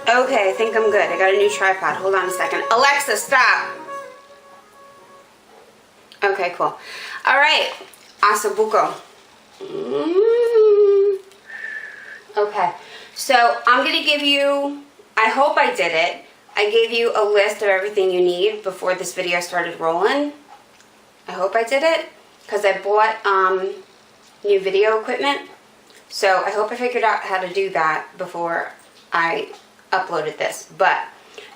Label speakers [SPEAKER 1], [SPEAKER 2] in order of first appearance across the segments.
[SPEAKER 1] Okay, I think I'm good. I got a new tripod. Hold on a second. Alexa, stop. Okay, cool. All right, Osso Buco. Okay, so I'm gonna give you, I hope I did it. I gave you a list of everything you need before this video started rolling. I hope I did it, because I bought new video equipment. So I hope I figured out how to do that before I uploaded this. But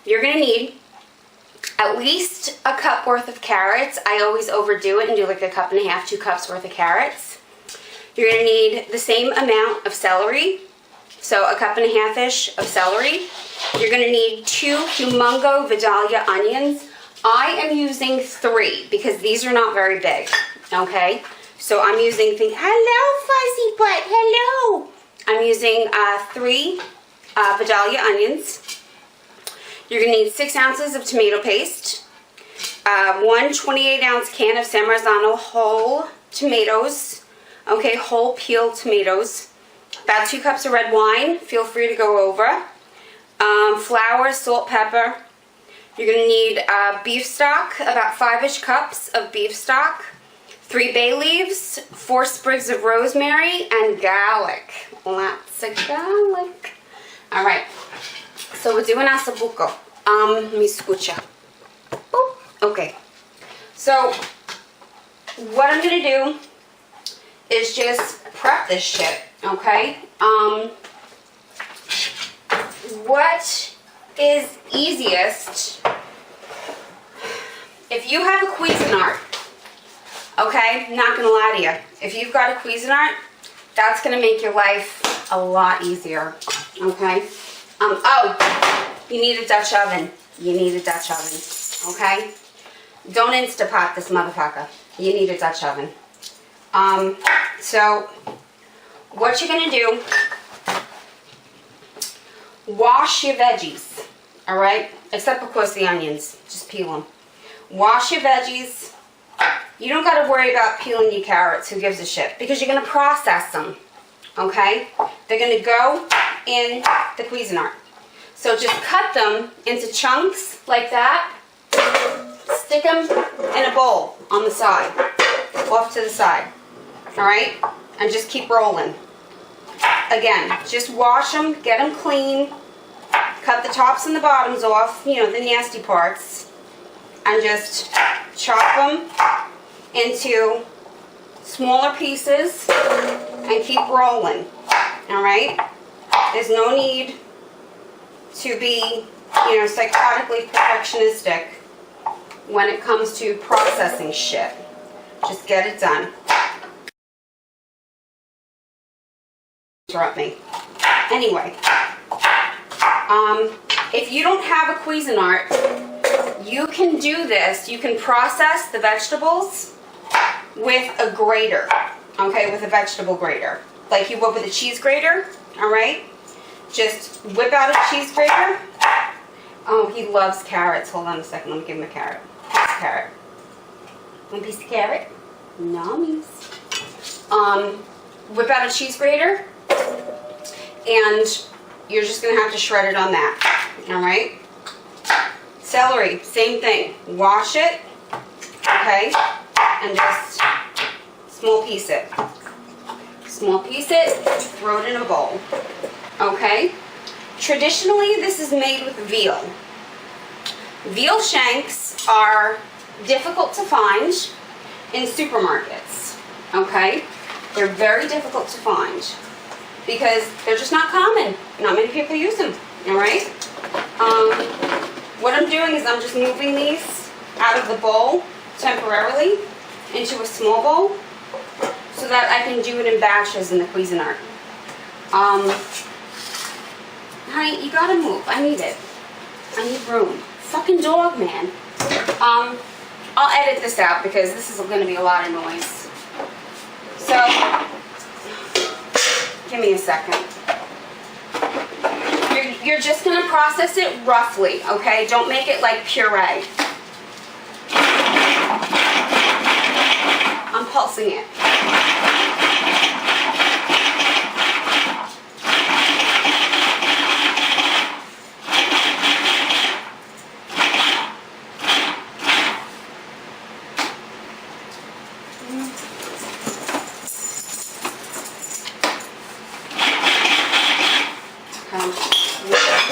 [SPEAKER 1] you're gonna need at least a cup worth of carrots. I always overdo it and do like a cup and a half, 2 cups worth of carrots. You're gonna need the same amount of celery, so a cup and a half-ish of celery. You're gonna need 2 humongo Vidalia onions. I am using 3 because these are not very big, okay? So I'm using, hello Fuzzy Butt, hello! I'm using 3 Vidalia onions. You're gonna need 6 ounces of tomato paste, 1 28-ounce can of San Marzano whole tomatoes, okay, whole peeled tomatoes, about 2 cups of red wine, feel free to go over, flour, salt, pepper. You're gonna need beef stock, about 5-ish cups of beef stock, 3 bay leaves, 4 sprigs of rosemary, and garlic. Lots of garlic. All right, so we're doing Osso Buco. Me escucha. Boop. Okay, so what I'm gonna do is just prep this shit, okay? What is easiest, if you have a Cuisinart, okay, not gonna lie to you, if you've got a Cuisinart, that's gonna make your life a lot easier, okay? Oh, you need a Dutch oven. You need a Dutch oven, okay? Don't Instapot this motherfucker. You need a Dutch oven. So what you're gonna do, wash your veggies, all right? Except of course the onions, just peel them. Wash your veggies. You don't gotta worry about peeling your carrots, who gives a shit? Because you're gonna process them, okay? They're gonna go in the Cuisinart. So just cut them into chunks like that. Stick them in a bowl on the side, off to the side, all right? And just keep rolling. Again, just wash them, get them clean, cut the tops and the bottoms off, you know, the nasty parts, and just chop them into smaller pieces and keep rolling, all right? There's no need to be, you know, psychotically perfectionistic when it comes to processing shit. Just get it done. Interrupt me. Anyway, if you don't have a Cuisinart, you can do this. You can process the vegetables with a grater, okay, with a vegetable grater, like you would with a cheese grater, all right? Just whip out a cheese grater. Oh, he loves carrots. Hold on a second. Let me give him a carrot. Carrot. One piece of carrot. Nummies. Whip out a cheese grater, and you're just gonna have to shred it on that. All right. Celery, same thing. Wash it, okay, and just small piece it. Small piece it. Throw it in a bowl. Okay. Traditionally, this is made with veal. Veal shanks are difficult to find in supermarkets, okay? They're very difficult to find because they're just not common. Not many people use them, all right? What I'm doing is I'm just moving these out of the bowl temporarily into a small bowl so that I can do it in batches in the Cuisinart. Honey, you gotta move. I need it. I need room. Fucking dog, man. I'll edit this out because this is going to be a lot of noise. So, give me a second. You're just going to process it roughly, okay? Don't make it like puree. I'm pulsing it.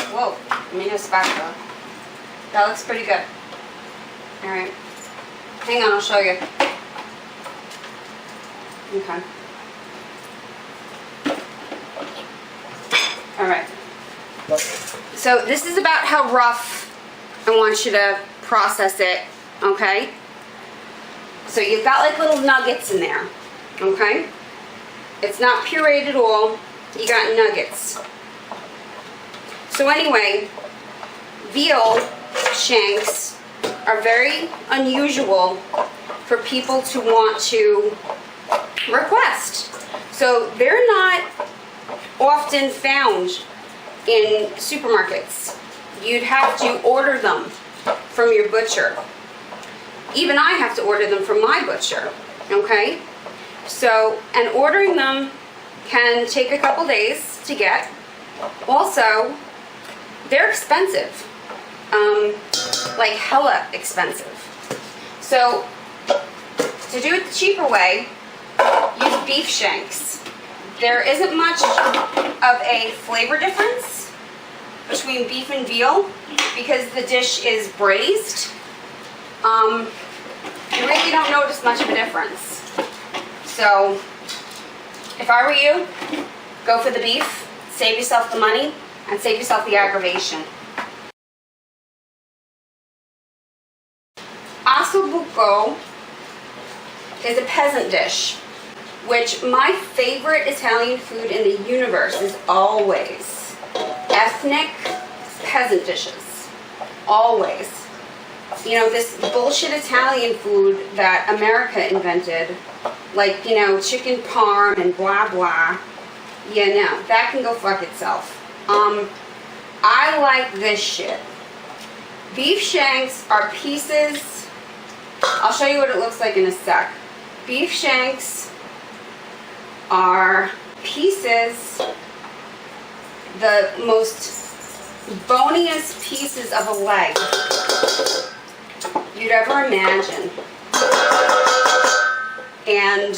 [SPEAKER 1] Whoa, I made a spatula. That looks pretty good. Alright. Hang on, I'll show you. Okay. Alright. So this is about how rough I want you to process it, okay? So you've got like little nuggets in there, okay? It's not pureed at all. You got nuggets. So anyway, veal shanks are very unusual for people to want to request. So they're not often found in supermarkets. You'd have to order them from your butcher. Even I have to order them from my butcher, okay? So, and ordering them can take a couple days to get. Also, they're expensive, like hella expensive. So, to do it the cheaper way, use beef shanks. There isn't much of a flavor difference between beef and veal because the dish is braised. You really don't notice much of a difference. So, if I were you, go for the beef, save yourself the money, and save yourself the aggravation. Osso Buco is a peasant dish, which my favorite Italian food in the universe is always ethnic peasant dishes. Always. You know, this bullshit Italian food that America invented, like, you know, chicken parm and blah blah. Yeah, no, that can go fuck itself. I like this shit. Beef shanks are pieces. I'll show you what it looks like in a sec. Beef shanks are pieces, the most boniest pieces of a leg you'd ever imagine. And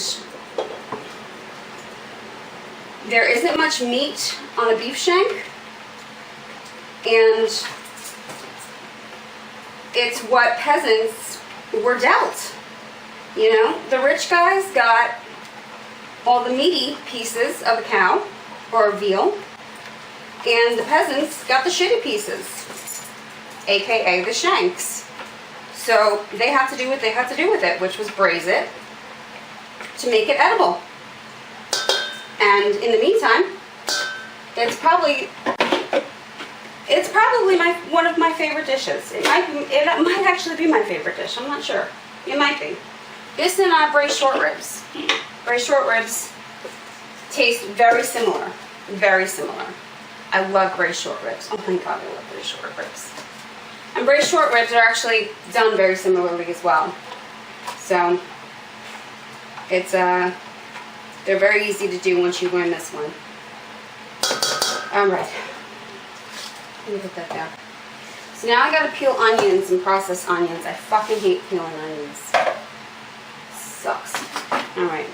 [SPEAKER 1] there isn't much meat on a beef shank, and it's what peasants were dealt. You know, the rich guys got all the meaty pieces of a cow or a veal, and the peasants got the shitty pieces, aka the shanks. So they had to do what they had to do with it, which was braise it to make it edible. And in the meantime, it's probably one of my favorite dishes. It might actually be my favorite dish. I'm not sure. It might be. This and braised short ribs. Braised short ribs taste very similar. Very similar. I love braised short ribs. Oh my god, I love braised short ribs. And braised short ribs are actually done very similarly as well. So it's they're very easy to do once you learn this one. Alright. Let me put that down. So now I gotta peel onions and process onions. I fucking hate peeling onions. Sucks. Alright.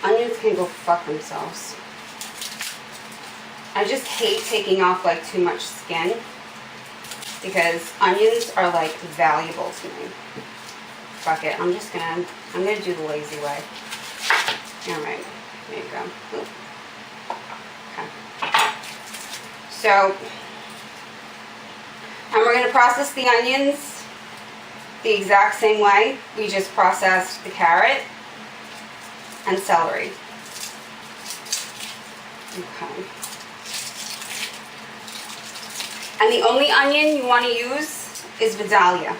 [SPEAKER 1] Onions can go fuck themselves. I just hate taking off like too much skin because onions are like valuable to me. Fuck it. I'm gonna do the lazy way. Alright. There you go. Ooh. Okay. So, and we're going to process the onions the exact same way we just processed the carrot and celery. Okay. And the only onion you want to use is Vidalia.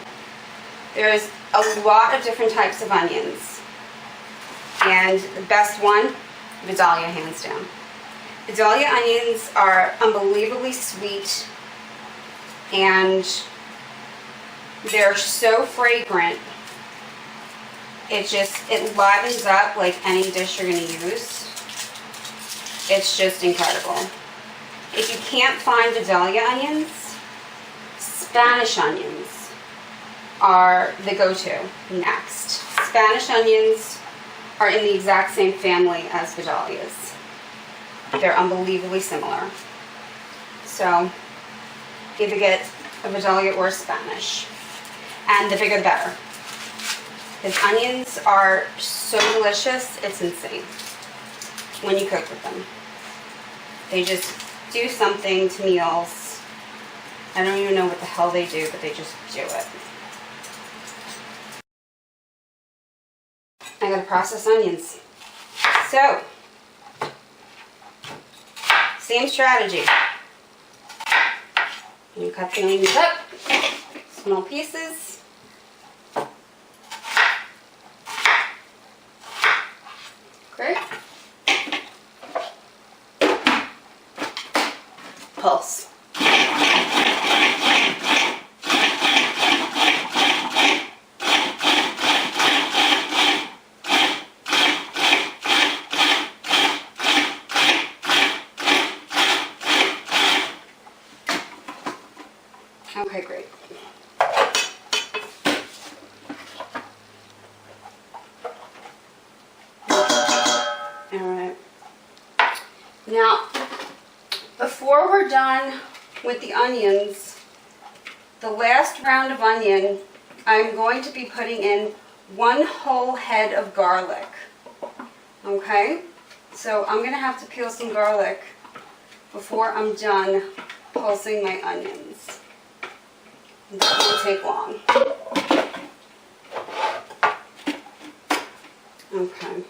[SPEAKER 1] There's a lot of different types of onions. And the best one, Vidalia, hands down. Vidalia onions are unbelievably sweet, and they're so fragrant. It livens up like any dish you're going to use. It's just incredible. If you can't find Vidalia onions, Spanish onions are the go-to next. Spanish onions are in the exact same family as Vidalias. They're unbelievably similar. So either get a Vidalia or a Spanish. And the bigger the better. Because onions are so delicious, it's insane when you cook with them. They just do something to meals. I don't even know what the hell they do, but they just do it. I gotta process onions. So, same strategy. You cut the onions up, small pieces. Great. Pulse. Okay, great. Alright. Now, before we're done with the onions, the last round of onion, I'm going to be putting in 1 whole head of garlic. Okay? So I'm going to have to peel some garlic before I'm done pulsing my onions. It doesn't take long. Okay.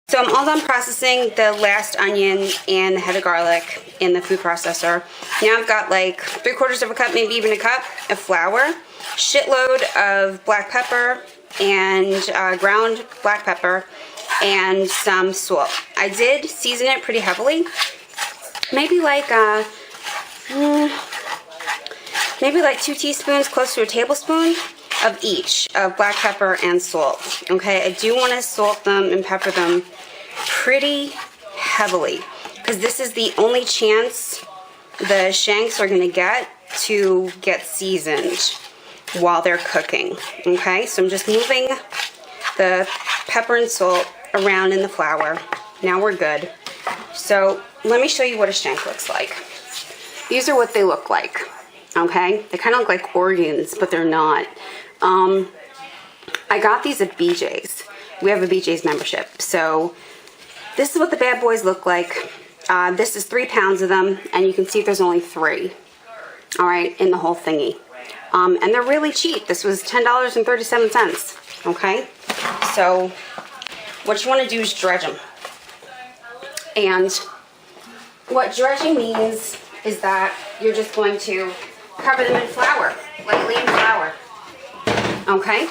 [SPEAKER 1] So I'm all done processing the last onion and the head of garlic in the food processor. Now I've got like 3/4 of a cup, maybe even a cup of flour, shitload of black pepper and ground black pepper, and some salt. I did season it pretty heavily. Maybe like 2 teaspoons, close to a tablespoon of each of black pepper and salt. Okay, I do want to salt them and pepper them pretty heavily because this is the only chance the shanks are going to get seasoned while they're cooking. Okay, so I'm just moving the pepper and salt around in the flour. Now we're good. So let me show you what a shank looks like. These are what they look like. Okay, they kind of look like organs, but they're not. I got these at BJ's. We have a BJ's membership. So this is what the bad boys look like. This is 3 pounds of them, and you can see there's only 3. All right, in the whole thingy. And they're really cheap. This was $10.37. Okay, so what you want to do is dredge them. And what dredging means is that you're just going to cover them in flour, lightly in flour. Okay,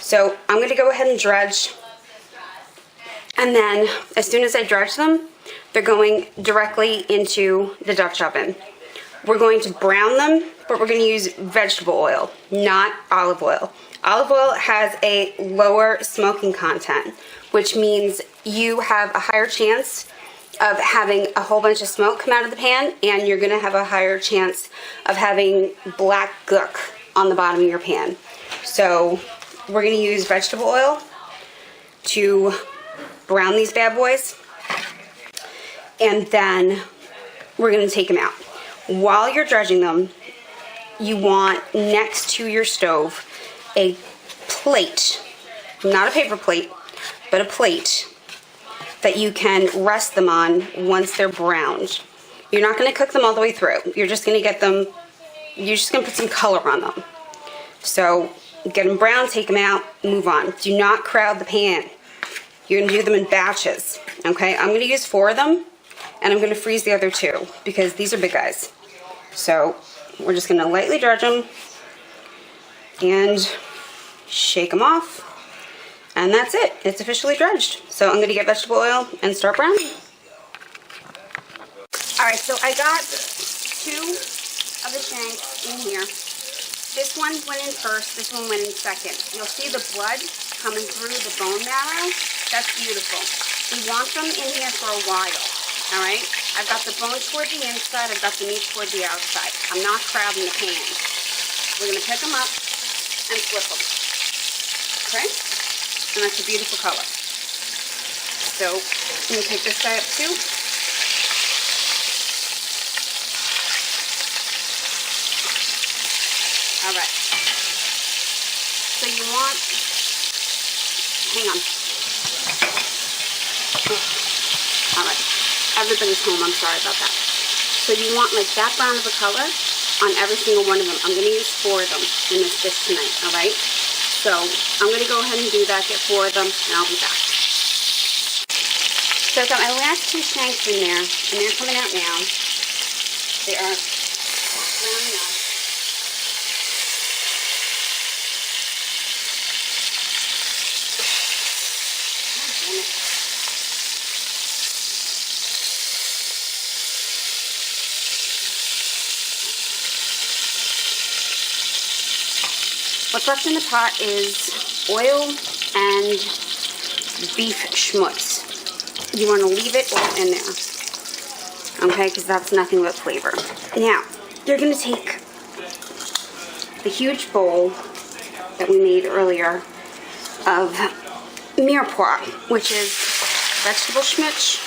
[SPEAKER 1] so I'm going to go ahead and dredge, and then as soon as I dredge them, they're going directly into the Dutch oven. We're going to brown them, but we're going to use vegetable oil, not olive oil. Olive oil has a lower smoking content, which means you have a higher chance of having a whole bunch of smoke come out of the pan, and you're going to have a higher chance of having black gook on the bottom of your pan. So we're going to use vegetable oil to brown these bad boys, and then we're going to take them out. While you're dredging them, you want next to your stove a plate, not a paper plate, but a plate that you can rest them on once they're browned. You're not going to cook them all the way through. You're just going to get them, you're just going to put some color on them. So get them brown, take them out, move on. Do not crowd the pan. You're going to do them in batches. Okay, I'm going to use 4 of them, and I'm going to freeze the other 2 because these are big guys. So we're just going to lightly dredge them and shake them off. And that's it. It's officially dredged. So I'm going to get vegetable oil and start browning. Alright, so I got 2 of the shanks in here. This one went in first, this one went in second. You'll see the blood coming through the bone marrow. That's beautiful. We want them in here for a while. Alright? I've got the bone toward the inside, I've got the meat toward the outside. I'm not crowding the pan. We're going to pick them up and flip them. Okay? And that's a beautiful color. So, I'm going to take this side up too. Alright. So you want, hang on. Alright. Everybody's home, I'm sorry about that. So you want like that brown of a color on every single one of them. I'm going to use 4 of them in this dish tonight, alright? So I'm going to go ahead and do that, get 4 of them, and I'll be back. So I've got my last 2 shanks in there, and they're coming out now. They are browning up. What's left in the pot is oil and beef schmutz. You want to leave it all in there, okay, because that's nothing but flavor. Now, you're going to take the huge bowl that we made earlier of mirepoix, which is vegetable schmutz,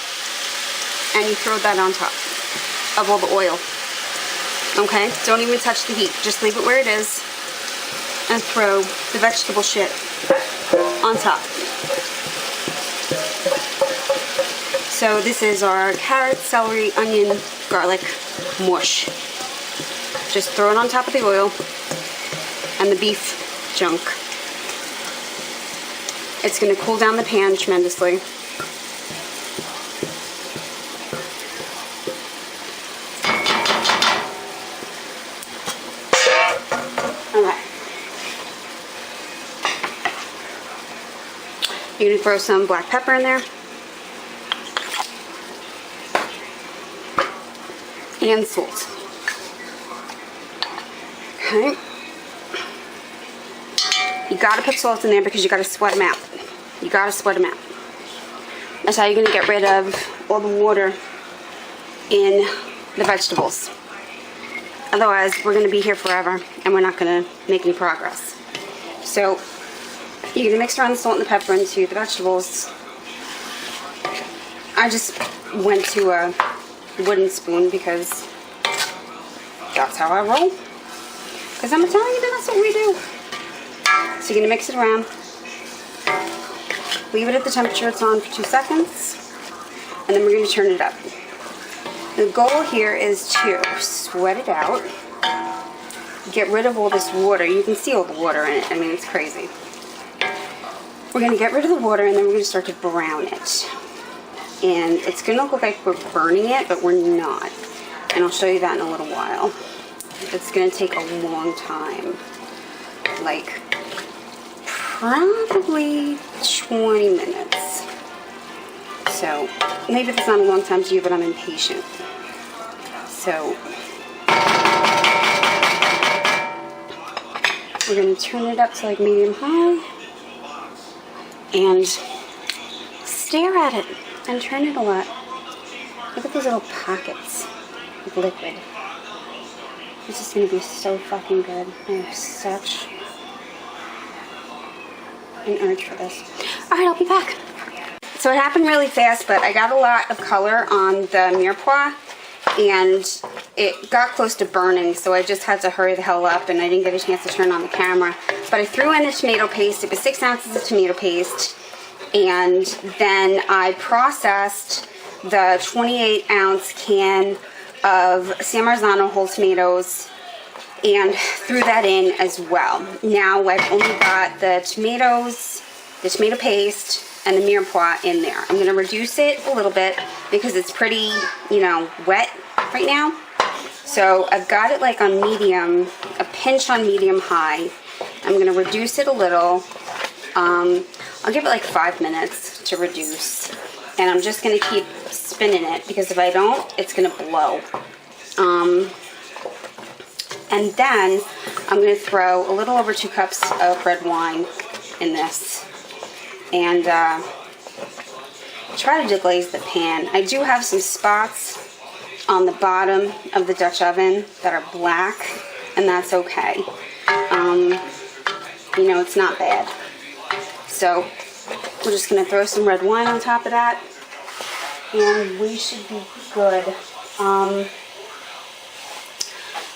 [SPEAKER 1] and you throw that on top of all the oil, okay? Don't even touch the heat. Just leave it where it is. And throw the vegetable shit on top. So this is our carrot, celery, onion, garlic mush. Just throw it on top of the oil and the beef junk. It's going to cool down the pan tremendously. Alright. You're going to throw some black pepper in there. And salt. Okay. You got to put salt in there because you got to sweat them out. You got to sweat them out. That's how you're going to get rid of all the water in the vegetables. Otherwise, we're going to be here forever and we're not going to make any progress. So, you're going to mix around the salt and the pepper into the vegetables. I just went to a wooden spoon because that's how I roll. Because I'm telling you, that's what we do. So you're going to mix it around. Leave it at the temperature it's on for 2 seconds. And then we're going to turn it up. The goal here is to sweat it out. Get rid of all this water. You can see all the water in it. I mean, it's crazy. We're going to get rid of the water and then we're going to start to brown it. And it's going to look like we're burning it, but we're not. And I'll show you that in a little while. It's going to take a long time. Like, probably 20 minutes. So, maybe that's not a long time to you, but I'm impatient. So, we're going to turn it up to like medium high. And stare at it. And turn it a lot. Look at these little pockets of liquid. This is going to be so fucking good. I have such an urge for this. Alright, I'll be back. So it happened really fast, but I got a lot of color on the mirepoix, and it got close to burning, so I just had to hurry the hell up, and I didn't get a chance to turn on the camera. But I threw in the tomato paste. It was 6 ounces of tomato paste. And then I processed the 28-ounce can of San Marzano whole tomatoes and threw that in as well. Now I've only got the tomatoes, the tomato paste, and the mirepoix in there. I'm going to reduce it a little bit because it's pretty, you know, wet right now. So I've got it like on medium, a pinch on medium high. I'm going to reduce it a little. I'll give it like 5 minutes to reduce, and I'm just going to keep spinning it because if I don't, it's going to blow. And then I'm going to throw a little over 2 cups of red wine in this and try to deglaze the pan. I do have some spots on the bottom of the Dutch oven that are black, and that's okay. You know, it's not bad. So we're just going to throw some red wine on top of that, and we should be good.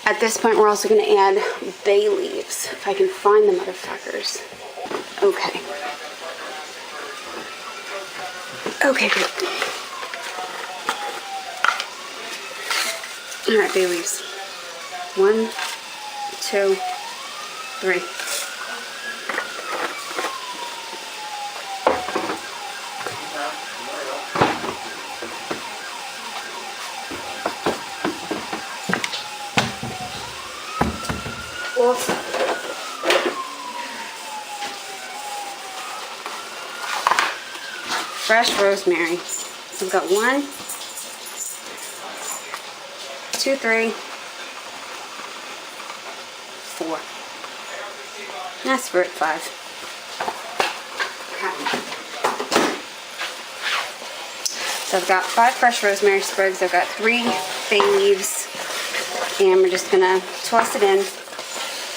[SPEAKER 1] At this point, we're also going to add bay leaves, if I can find the motherfuckers. Okay. Okay, good. Alright, bay leaves. 1, 2, 3. Awesome. Fresh rosemary. So I've got 1, 2, 3, 4. That's for 5. Okay. So I've got 5 fresh rosemary sprigs. I've got 3 bay leaves, and we're just gonna toss it in.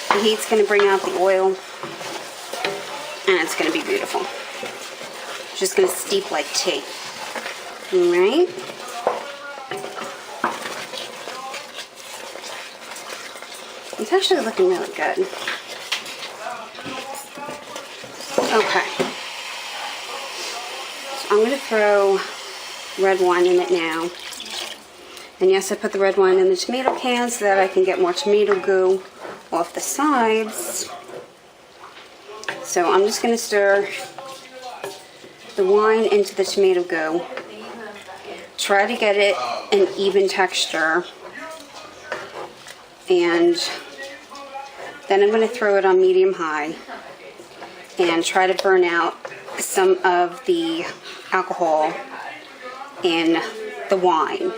[SPEAKER 1] The heat's going to bring out the oil, and it's going to be beautiful. Just going to steep like tea. Alright. It's actually looking really good. Okay. So I'm going to throw red wine in it now. And yes, I put the red wine in the tomato can so that I can get more tomato goo off the sides. So I'm just going to stir the wine into the tomato goo. Try to get it an even texture. And then I'm going to throw it on medium-high and try to burn out some of the alcohol in the wine.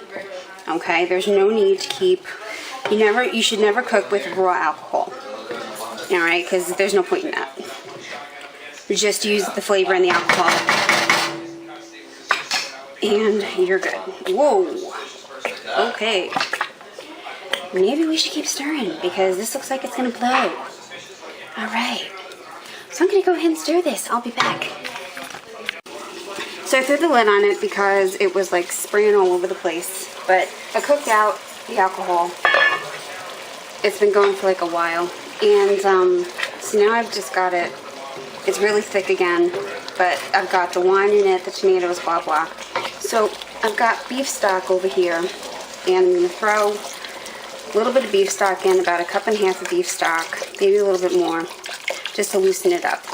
[SPEAKER 1] Okay, there's no need to keep, you should never cook with raw alcohol. Alright, because there's no point in that. You just use the flavor and the alcohol, and you're good. Whoa. Okay. Maybe we should keep stirring, because this looks like it's going to blow. Alright. So I'm going to go ahead and stir this. I'll be back. So I threw the lid on it because it was like spraying all over the place. But I cooked out the alcohol. It's been going for like a while. And so now I've just got it. It's really thick again. But I've got the wine in it, the tomatoes, blah, blah. So I've got beef stock over here. And I'm going to throw a little bit of beef stock in, about 1.5 cups of beef stock. Maybe a little bit more. Just to loosen it up.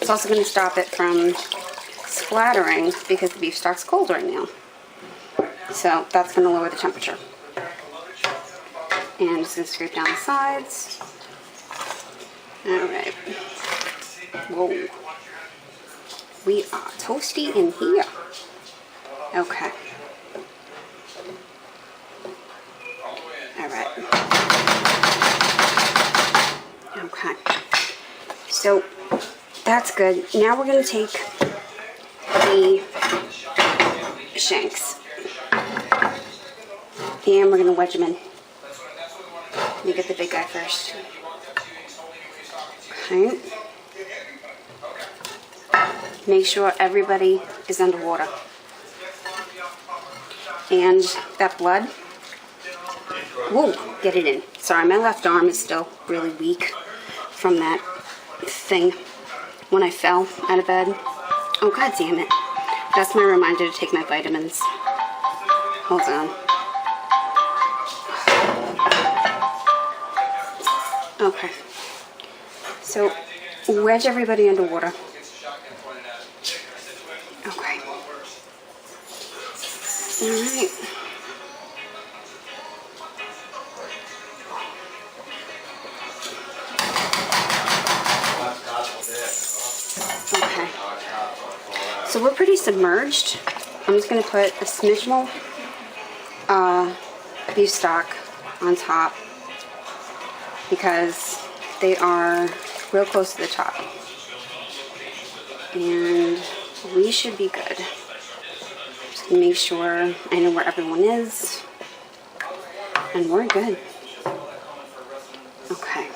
[SPEAKER 1] It's also going to stop it from splattering because the beef stock's cold right now. So that's going to lower the temperature. And I'm just going to scrape down the sides. Alright. Whoa. We are toasty in here. Okay. Alright. Okay. So that's good. Now we're going to take the shanks. And we're going to wedge them in. Let me get the big guy first. Okay. Make sure everybody is underwater. And that blood. Whoa, get it in. Sorry, my left arm is still really weak from that thing when I fell out of bed. Oh, god damn it. That's my reminder to take my vitamins. Hold on. Okay. So, wedge everybody underwater. Okay. Alright. Okay. So we're pretty submerged. I'm just going to put a smidge more beef stock on top because they are real close to the top. And we should be good. make sure I know where everyone is. And we're good. Okay.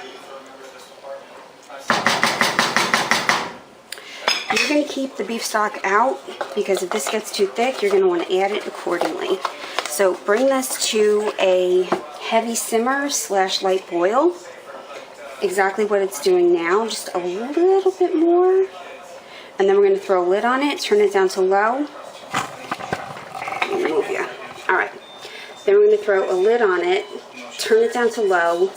[SPEAKER 1] You're going to keep the beef stock out because if this gets too thick, you're going to want to add it accordingly. So bring this to a heavy simmer / light boil. Exactly what it's doing now, just a little bit more. And then we're going to throw a lid on it, turn it down to low. Let me move you. Alright. Then we're going to throw a lid on it, turn it down to low,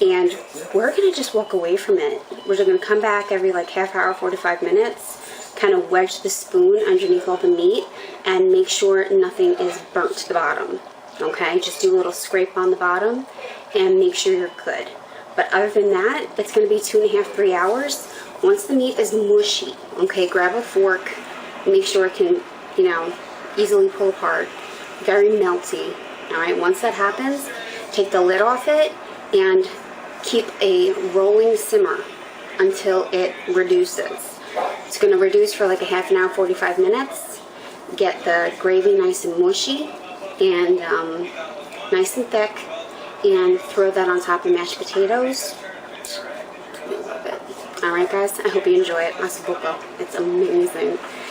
[SPEAKER 1] and we're going to just walk away from it. We're just going to come back every like half hour, 45 minutes, kind of wedge the spoon underneath all the meat, and make sure nothing is burnt to the bottom. Okay? Just do a little scrape on the bottom, and make sure you're good. But other than that, it's going to be 2.5 to 3 hours. Once the meat is mushy, okay, grab a fork, make sure it can, you know, easily pull apart, very melty. Alright, once that happens, take the lid off it and keep a rolling simmer until it reduces. It's going to reduce for like a half an hour, 45 minutes. Get the gravy nice and mushy and nice and thick, and throw that on top of mashed potatoes. Love it. Alright guys, I hope you enjoy it. Osso Buco. It's amazing.